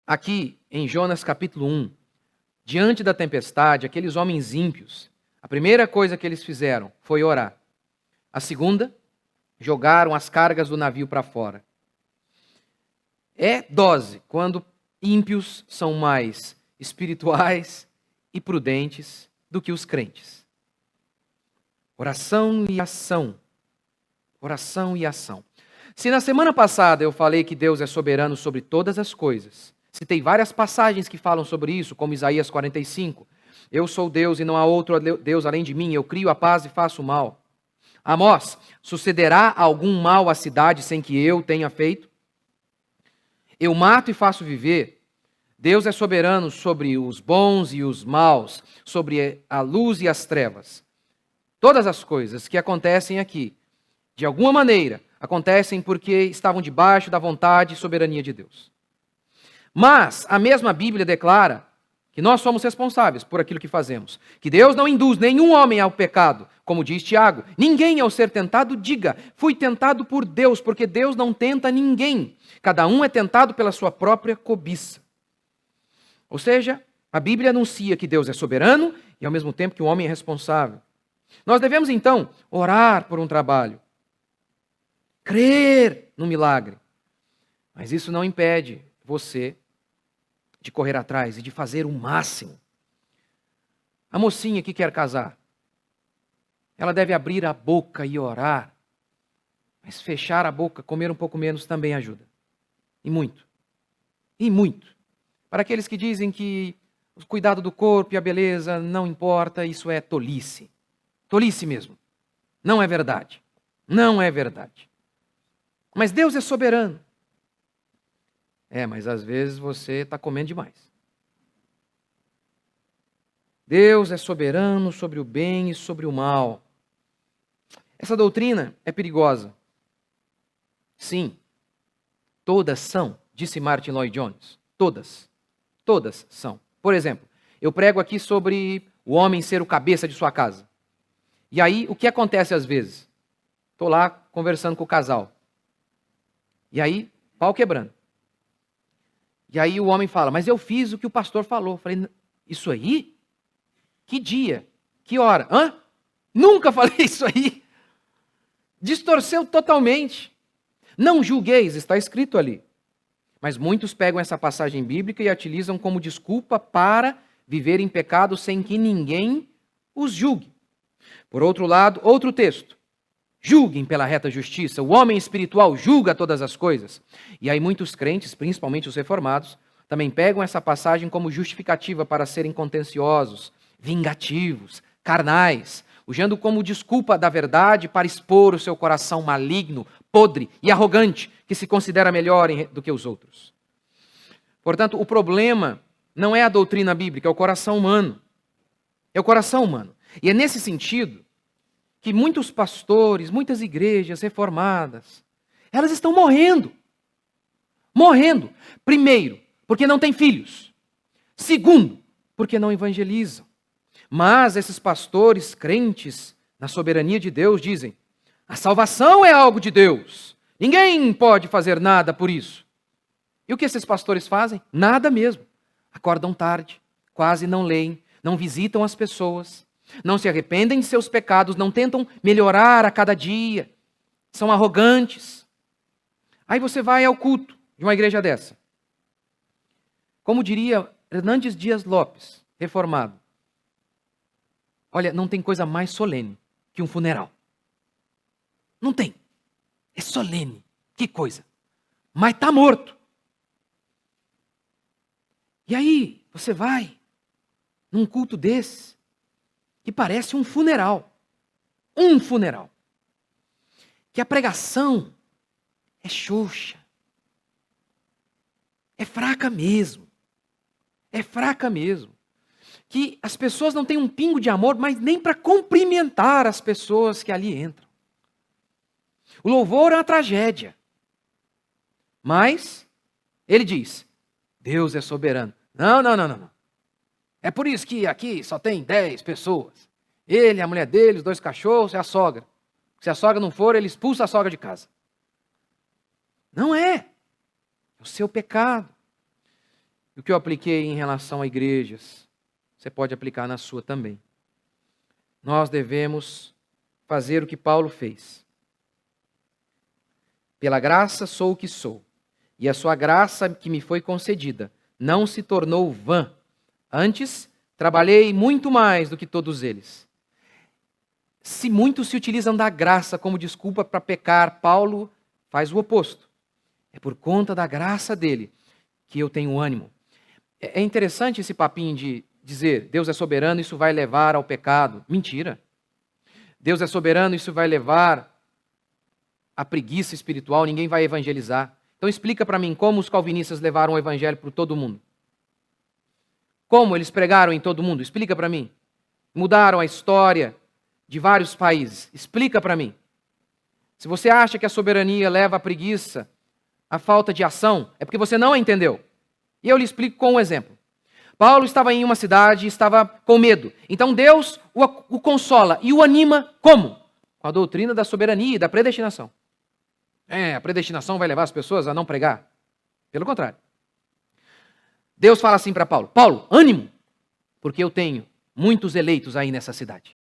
aqui em Jonas capítulo 1, diante da tempestade, aqueles homens ímpios, a primeira coisa que eles fizeram foi orar. A segunda, jogaram as cargas do navio para fora. É dose quando ímpios são mais espirituais e prudentes do que os crentes. Oração e ação. Oração e ação. Se na semana passada eu falei que Deus é soberano sobre todas as coisas, citei várias passagens que falam sobre isso, como Isaías 45. Eu sou Deus e não há outro Deus além de mim, eu crio a paz e faço o mal. Amós, sucederá algum mal à cidade sem que eu tenha feito? Eu mato e faço viver. Deus é soberano sobre os bons e os maus, sobre a luz e as trevas. Todas as coisas que acontecem aqui, de alguma maneira, acontecem porque estavam debaixo da vontade e soberania de Deus. Mas a mesma Bíblia declara que nós somos responsáveis por aquilo que fazemos, que Deus não induz nenhum homem ao pecado, como diz Tiago. Ninguém ao ser tentado diga, fui tentado por Deus, porque Deus não tenta ninguém. Cada um é tentado pela sua própria cobiça. Ou seja, a Bíblia anuncia que Deus é soberano e ao mesmo tempo que o homem é responsável. Nós devemos então orar por um trabalho, crer no milagre, mas isso não impede você de correr atrás e de fazer o máximo. A mocinha que quer casar, ela deve abrir a boca e orar, mas fechar a boca, comer um pouco menos também ajuda. E muito. E muito. Para aqueles que dizem que o cuidado do corpo e a beleza não importa, isso é tolice. Tolice mesmo. Não é verdade. Não é verdade. Mas Deus é soberano. Mas às vezes você está comendo demais. Deus é soberano sobre o bem e sobre o mal. Essa doutrina é perigosa. Sim, todas são, disse Martin Lloyd Jones. Todas. Todas são. Por exemplo, eu prego aqui sobre o homem ser o cabeça de sua casa. E aí, o que acontece às vezes? Estou lá conversando com o casal. E aí, pau quebrando. E aí o homem fala, mas eu fiz o que o pastor falou. Eu falei, isso aí? Que dia? Que hora? Hã? Nunca falei isso aí. Distorceu totalmente. Não julgueis, está escrito ali. Mas muitos pegam essa passagem bíblica e a utilizam como desculpa para viver em pecado sem que ninguém os julgue. Por outro lado, outro texto. Julguem pela reta justiça. O homem espiritual julga todas as coisas. E aí muitos crentes, principalmente os reformados, também pegam essa passagem como justificativa para serem contenciosos, vingativos, carnais, usando como desculpa da verdade para expor o seu coração maligno, podre e arrogante, que se considera melhor do que os outros. Portanto, o problema não é a doutrina bíblica, é o coração humano. É o coração humano. E é nesse sentido que muitos pastores, muitas igrejas reformadas, elas estão morrendo. Morrendo. Primeiro, porque não têm filhos. Segundo, porque não evangelizam. Mas esses pastores crentes na soberania de Deus dizem, a salvação é algo de Deus. Ninguém pode fazer nada por isso. E o que esses pastores fazem? Nada mesmo. Acordam tarde, quase não leem, não visitam as pessoas, não se arrependem de seus pecados, não tentam melhorar a cada dia, são arrogantes. Aí você vai ao culto de uma igreja dessa. Como diria Hernandes Dias Lopes, reformado, olha, não tem coisa mais solene que um funeral. Não tem. É solene. Que coisa. Mas está morto. E aí, você vai num culto desse, que parece um funeral. Um funeral. Que a pregação é xoxa. É fraca mesmo. É fraca mesmo. Que as pessoas não têm um pingo de amor, mas nem para cumprimentar as pessoas que ali entram. O louvor é uma tragédia. Mas, ele diz, Deus é soberano. Não. É por isso que aqui só tem 10 pessoas. Ele, a mulher dele, os 2 cachorros e a sogra. Se a sogra não for, ele expulsa a sogra de casa. Não é. É o seu pecado. o que eu apliquei em relação a igrejas, você pode aplicar na sua também. Nós devemos fazer o que Paulo fez. Pela graça sou o que sou, e a sua graça que me foi concedida não se tornou vã. Antes, trabalhei muito mais do que todos eles. Se muitos se utilizam da graça como desculpa para pecar, Paulo faz o oposto. É por conta da graça dele que eu tenho ânimo. É interessante esse papinho de dizer, Deus é soberano, isso vai levar ao pecado. Mentira. Deus é soberano, isso vai levar à preguiça espiritual, ninguém vai evangelizar. Então explica para mim como os calvinistas levaram o evangelho para todo mundo. Como eles pregaram em todo mundo? Explica para mim. Mudaram a história de vários países. Explica para mim. Se você acha que a soberania leva à preguiça, à falta de ação, é porque você não a entendeu. E eu lhe explico com um exemplo. Paulo estava em uma cidade e estava com medo. Então Deus o consola e o anima como? Com a doutrina da soberania e da predestinação. A predestinação vai levar as pessoas a não pregar? Pelo contrário. Deus fala assim para Paulo, Paulo, ânimo, porque eu tenho muitos eleitos aí nessa cidade.